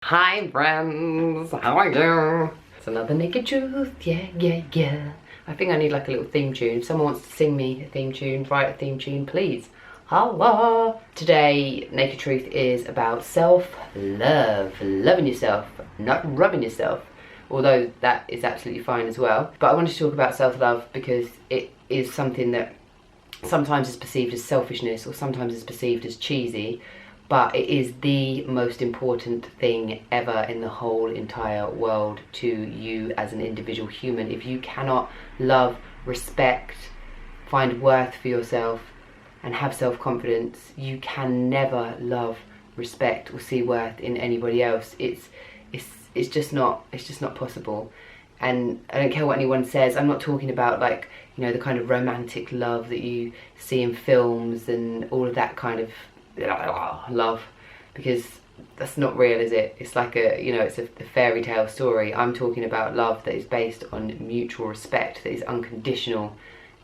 Hi friends, how are you? It's another Naked Truth, yeah. I think I need like a little theme tune. Someone wants to sing me a theme tune, write a theme tune, please. Holla! Today, Naked Truth is about self-love. Loving yourself, not rubbing yourself. Although that is absolutely fine as well. But I wanted to talk about self-love because it is something that sometimes is perceived as selfishness or sometimes is perceived as cheesy. But it is the most important thing ever in the whole entire world to you as an individual human. If you cannot love, respect, find worth for yourself and have self-confidence, you can never love, respect or see worth in anybody else. It's just not possible. And I don't care what anyone says. I'm not talking about like, you know, the kind of romantic love that you see in films and all of that kind of love, because that's not real, is it? It's like it's a fairy tale story. I'm talking about love that is based on mutual respect, that is unconditional,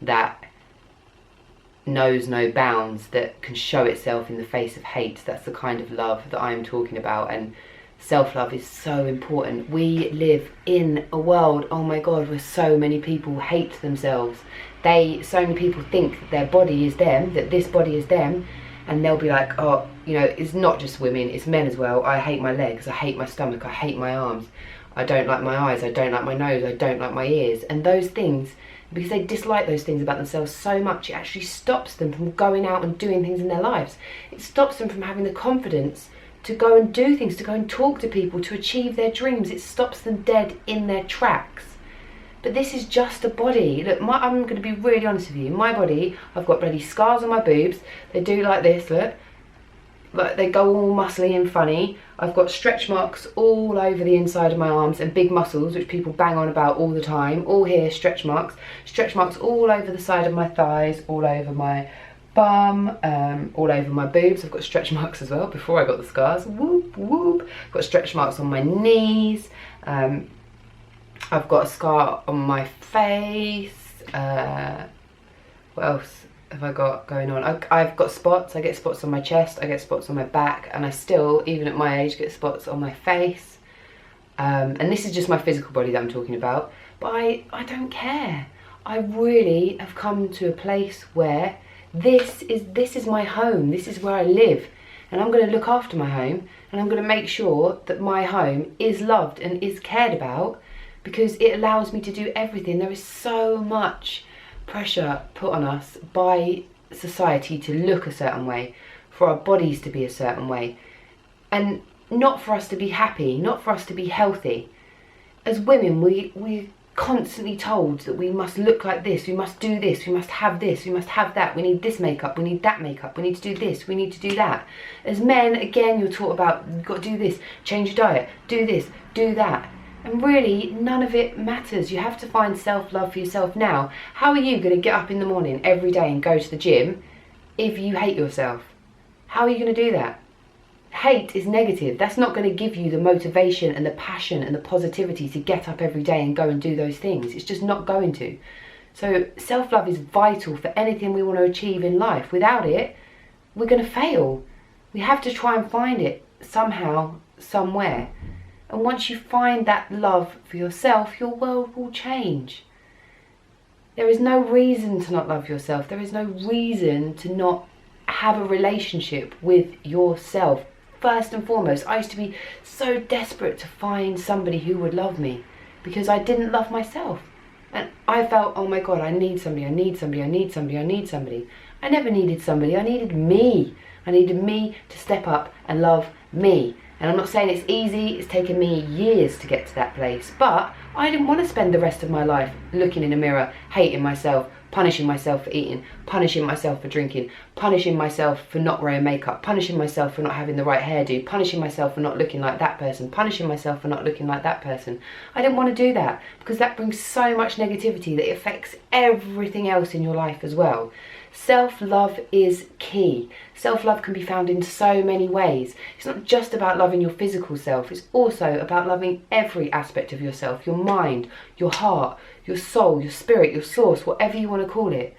that knows no bounds, that can show itself in the face of hate. That's the kind of love that I'm talking about. And self-love is so important. We live in a world, oh my god, where so many people hate themselves. So many people think that their body is them, that this body is them. And they'll be like, oh, you know, it's not just women, it's men as well. I hate my legs, I hate my stomach, I hate my arms. I don't like my eyes, I don't like my nose, I don't like my ears. And those things, because they dislike those things about themselves so much, it actually stops them from going out and doing things in their lives. It stops them from having the confidence to go and do things, to go and talk to people, to achieve their dreams. It stops them dead in their tracks. But this is just a body. Look, I'm going to be really honest with you. My body, I've got bloody scars on my boobs. They do like this, look. Like they go all muscly and funny. I've got stretch marks all over the inside of my arms and big muscles, which people bang on about all the time. All here, stretch marks. Stretch marks all over the side of my thighs, all over my bum, all over my boobs. I've got stretch marks as well before I got the scars. Whoop, whoop. I've got stretch marks on my knees. I've got a scar on my face. What else have I got going on? I've got spots. I get spots on my chest, I get spots on my back, and I still, even at my age, get spots on my face. And this is just my physical body that I'm talking about. But I don't care. I really have come to a place where this is my home. This is where I live. And I'm going to look after my home, and I'm going to make sure that my home is loved and is cared about, because it allows me to do everything. There is so much pressure put on us by society to look a certain way, for our bodies to be a certain way, and not for us to be happy, not for us to be healthy. As women, we're constantly told that we must look like this, we must do this, we must have this, we must have that, we need this makeup, we need that makeup, we need to do this, we need to do that. As men, again, you're taught about, you've got to do this, change your diet, do this, do that. And really, none of it matters. You have to find self-love for yourself now. How are you going to get up in the morning every day and go to the gym if you hate yourself? How are you going to do that? Hate is negative. That's not going to give you the motivation and the passion and the positivity to get up every day and go and do those things. It's just not going to. So self-love is vital for anything we want to achieve in life. Without it, we're going to fail. We have to try and find it somehow, somewhere. And once you find that love for yourself, your world will change. There is no reason to not love yourself. There is no reason to not have a relationship with yourself. First and foremost, I used to be so desperate to find somebody who would love me because I didn't love myself. And I felt, oh my God, I need somebody, I need somebody, I need somebody, I need somebody. I never needed somebody, I needed me. I needed me to step up and love me. And I'm not saying it's easy, it's taken me years to get to that place, but I didn't want to spend the rest of my life looking in a mirror, hating myself, punishing myself for eating, punishing myself for drinking, punishing myself for not wearing makeup, punishing myself for not having the right hairdo, punishing myself for not looking like that person, punishing myself for not looking like that person. I didn't want to do that because that brings so much negativity that it affects everything else in your life as well. Self-love is key. Self-love can be found in so many ways. It's not just about loving your physical self, it's also about loving every aspect of yourself, your mind, your heart, your soul, your spirit, your source, whatever you want to call it.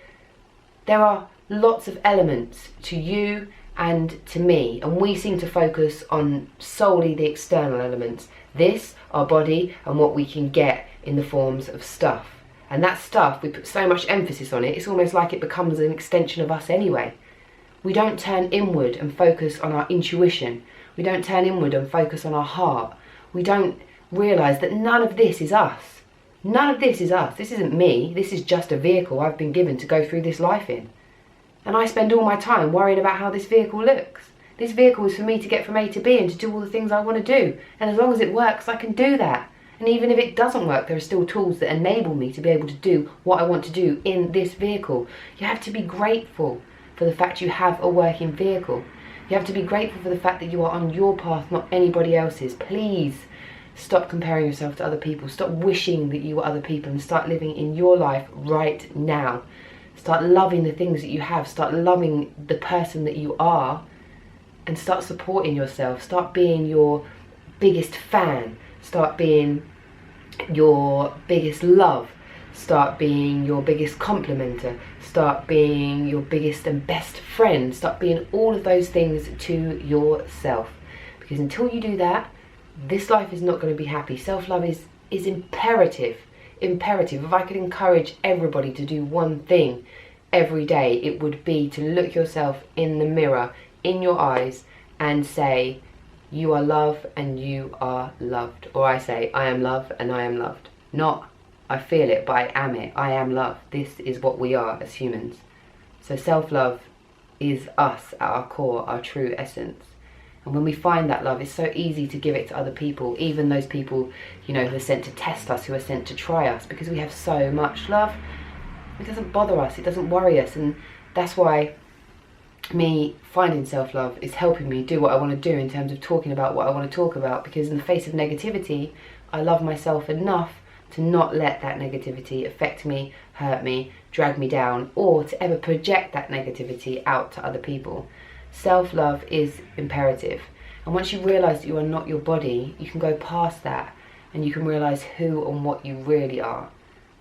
There are lots of elements to you and to me, and we seem to focus on solely the external elements. This, our body, and what we can get in the forms of stuff. And that stuff, we put so much emphasis on it, it's almost like it becomes an extension of us anyway. We don't turn inward and focus on our intuition. We don't turn inward and focus on our heart. We don't realise that none of this is us. None of this is us. This isn't me. This is just a vehicle I've been given to go through this life in. And I spend all my time worrying about how this vehicle looks. This vehicle is for me to get from A to B and to do all the things I want to do. And as long as it works, I can do that. And even if it doesn't work, there are still tools that enable me to be able to do what I want to do in this vehicle. You have to be grateful for the fact you have a working vehicle. You have to be grateful for the fact that you are on your path, not anybody else's. Please stop comparing yourself to other people. Stop wishing that you were other people and start living in your life right now. Start loving the things that you have. Start loving the person that you are and start supporting yourself. Start being your biggest fan. Start being your biggest love. Start being your biggest complimenter. Start being your biggest and best friend. Start being all of those things to yourself. Because until you do that, this life is not going to be happy. Self-love is imperative. Imperative. If I could encourage everybody to do one thing every day, it would be to look yourself in the mirror, in your eyes, and say, you are love and you are loved. Or I say, I am love and I am loved. Not, I feel it, but I am it. I am love. This is what we are as humans. So self-love is us at our core, our true essence. And when we find that love, it's so easy to give it to other people, even those people, you know, who are sent to test us, who are sent to try us, because we have so much love. It doesn't bother us, it doesn't worry us, and that's why me finding self-love is helping me do what I want to do in terms of talking about what I want to talk about, because in the face of negativity, I love myself enough to not let that negativity affect me, hurt me, drag me down, or to ever project that negativity out to other people. Self-love is imperative, and once you realise that you are not your body, you can go past that and you can realise who and what you really are,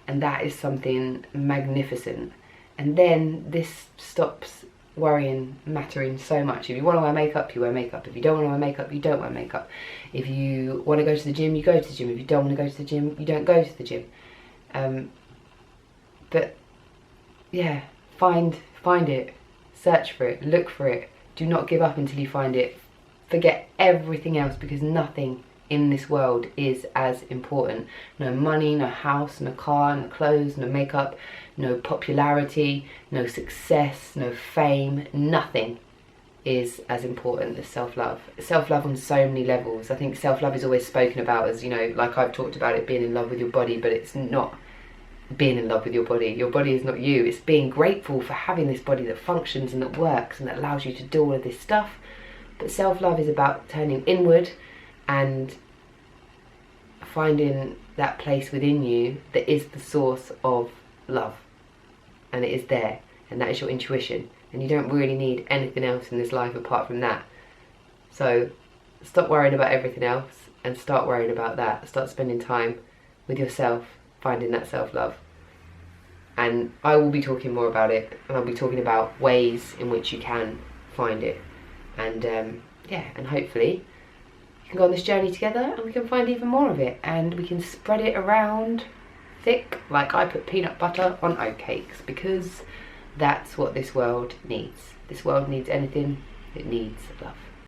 and that is something magnificent. And then this stops worrying, mattering so much. If you want to wear makeup, you wear makeup. If you don't want to wear makeup, you don't wear makeup. If you want to go to the gym, you go to the gym. If you don't want to go to the gym, you don't go to the gym. But yeah, find it, search for it, look for it. Do not give up until you find it. Forget everything else, because nothing in this world is as important. No money, no house, no car, no clothes, no makeup, no popularity, no success, no fame. Nothing is as important as self-love. Self-love on so many levels. I think self-love is always spoken about as, you know, like I've talked about it, being in love with your body, but it's not being in love with your body. Your body is not you. It's being grateful for having this body that functions and that works and that allows you to do all of this stuff. But self-love is about turning inward and finding that place within you that is the source of love, and it is there, and that is your intuition, and you don't really need anything else in this life apart from that. So stop worrying about everything else and start worrying about that. Start spending time with yourself, finding that self-love. And I will be talking more about it, and I'll be talking about ways in which you can find it, and yeah, and hopefully we can go on this journey together and we can find even more of it, and we can spread it around thick like I put peanut butter on oatcakes, because that's what this world needs. This world needs anything, it needs love.